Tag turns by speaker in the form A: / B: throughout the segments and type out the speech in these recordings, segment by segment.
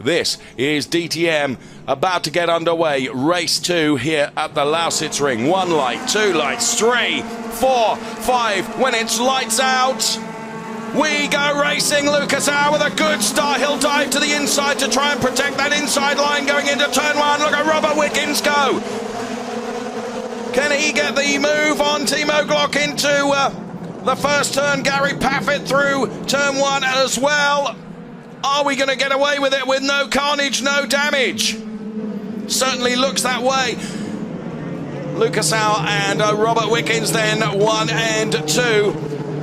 A: This is DTM about to get underway. Race 2 here at the Lausitzring. 1 light, 2 lights, 3, 4, 5. When it's lights out, we go racing. Lucas Auer with a good start. He'll dive to the inside to try and protect that inside line going into turn 1. Look at Robert Wickens go. Can he get the move on Timo Glock into the first turn? Gary Paffett through turn 1 as well. Are we going to get away with it with no carnage, no damage? Certainly looks that way. Lucas Auer and Robert Wickens then 1 and 2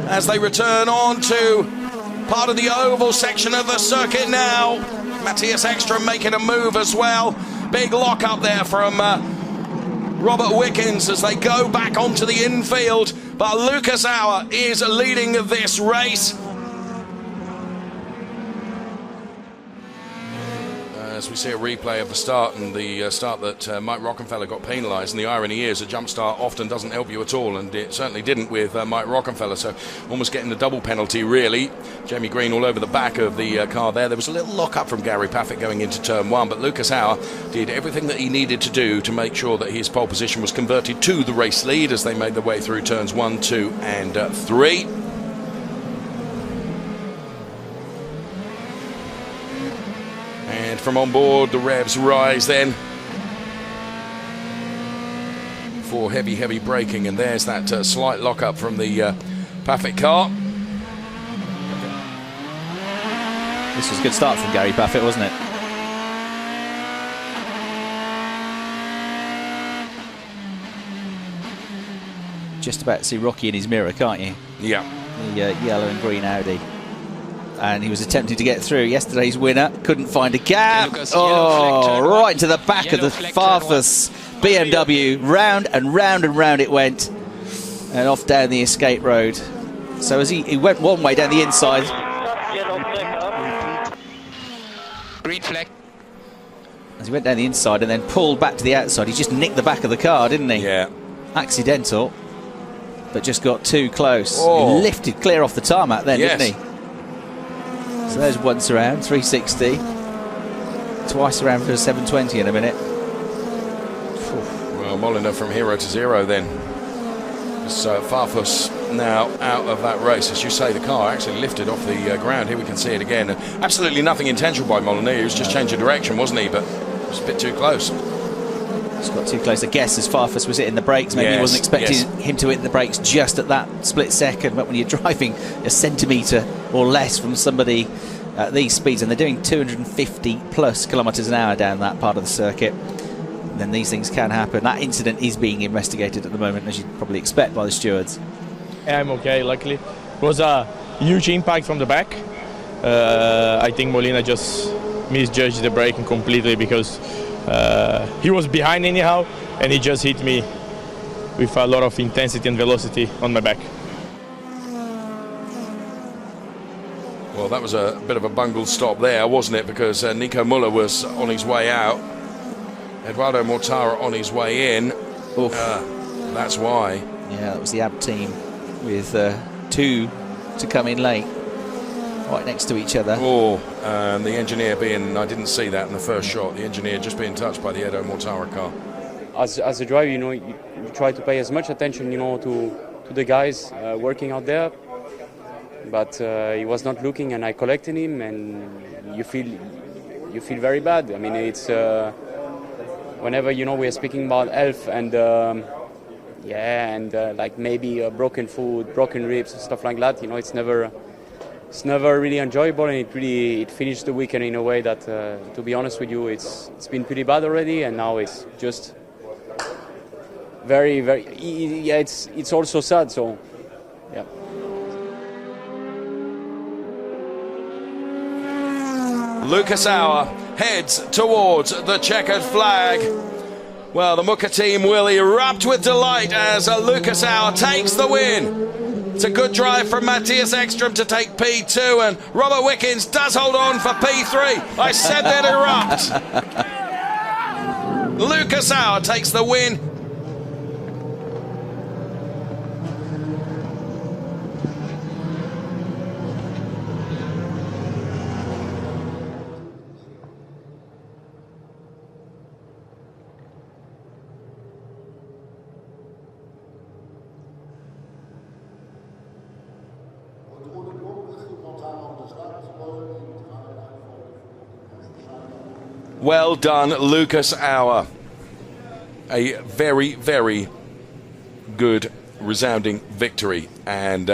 A: as they return on to part of the oval section of the circuit now. Matthias Ekstrom making a move as well. Big lock up there from Robert Wickens as they go back onto the infield. But Lucas Auer is leading this race. As we see a replay of the start, and the start that Mike Rockenfeller got penalised, and the irony is a jump start often doesn't help you at all, and it certainly didn't with Mike Rockenfeller, so almost getting the double penalty really. Jamie Green all over the back of the car there. There was a little lock-up from Gary Paffett going into turn 1, but Lucas Auer did everything that he needed to do to make sure that his pole position was converted to the race lead as they made their way through turns 1, 2 and 3. And from on board, the revs rise then for heavy braking, and there's that slight lock-up from the Paffett car.
B: This was a good start from Gary Paffett, wasn't it? Just about to see Rocky in his mirror, can't you?
A: Yeah.
B: The yellow and green Audi. And he was attempting to get through. Yesterday's winner couldn't find a gap. Oh, right into the back of the Farfus BMW. Round and round and round it went. And off down the escape road. So as he went one way down the inside.
C: Green flag.
B: As he went down the inside and then pulled back to the outside, he just nicked the back of the car, didn't he?
A: Yeah.
B: Accidental, but just got too close.
A: Oh.
B: He lifted clear off the tarmac then,
A: yes.
B: didn't he? So there's once around, 360. Twice around for a 720 in a minute.
A: Well, Molyneux from hero to zero then. So Farfus now out of that race. As you say, the car actually lifted off the ground. Here we can see it again. And absolutely nothing intentional by Molyneux. He was just changing direction, wasn't he? But it was a bit too close.
B: Just got too close, I guess, as Farfus was hitting the brakes. Maybe he wasn't expecting him to hit the brakes just at that split second. But when you're driving a centimetre or less from somebody at these speeds, and they're doing 250 plus kilometres an hour down that part of the circuit, then these things can happen. That incident is being investigated at the moment, as you'd probably expect, by the stewards.
D: I'm okay, luckily. It was a huge impact from the back. I think Molina just misjudged the braking completely because he was behind anyhow, and he just hit me with a lot of intensity and velocity on my back.
A: Well, that was a bit of a bungled stop there, wasn't it? Because Nico Muller was on his way out. Eduardo Mortara on his way in. That's why.
B: Yeah, that was the AB team with 2 to come in late, right next to each other.
A: Oh, and the engineer being, I didn't see that in the first shot, the engineer just being touched by the Edo Mortara car.
E: As a driver, you try to pay as much attention, to the guys working out there. But he was not looking, and I collected him, and you feel very bad. I mean, it's whenever we are speaking about health and like maybe a broken foot, broken ribs, stuff like that. It's never really enjoyable, and it finished the weekend in a way that, to be honest with you, it's been pretty bad already, and now it's just very. Yeah, it's also sad. So, yeah.
A: Lucas Auer heads towards the checkered flag. Well, the Muka team will erupt with delight as Lucas Auer takes the win. It's a good drive from Matthias Ekstrom to take P2, and Robert Wickens does hold on for P3. I said they'd erupt. Lucas Auer takes the win. Well done, Lucas Auer. A very, very good, resounding victory. And,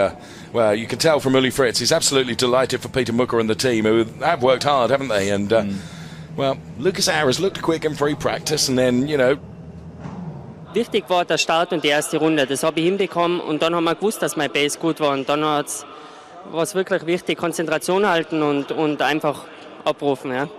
A: well, you can tell from Uli Fritz, he's absolutely delighted for Peter Mucker and the team, who have worked hard, haven't they? And, well, Lucas Auer has looked quick in free practice, and then, you know.
F: Wichtig war der Start und die erste Runde. Das habe ich hinbekommen und dann haben wir gewusst, dass mein Pace gut war. Und dann war es wirklich wichtig, Konzentration halten und einfach abrufen. Ja.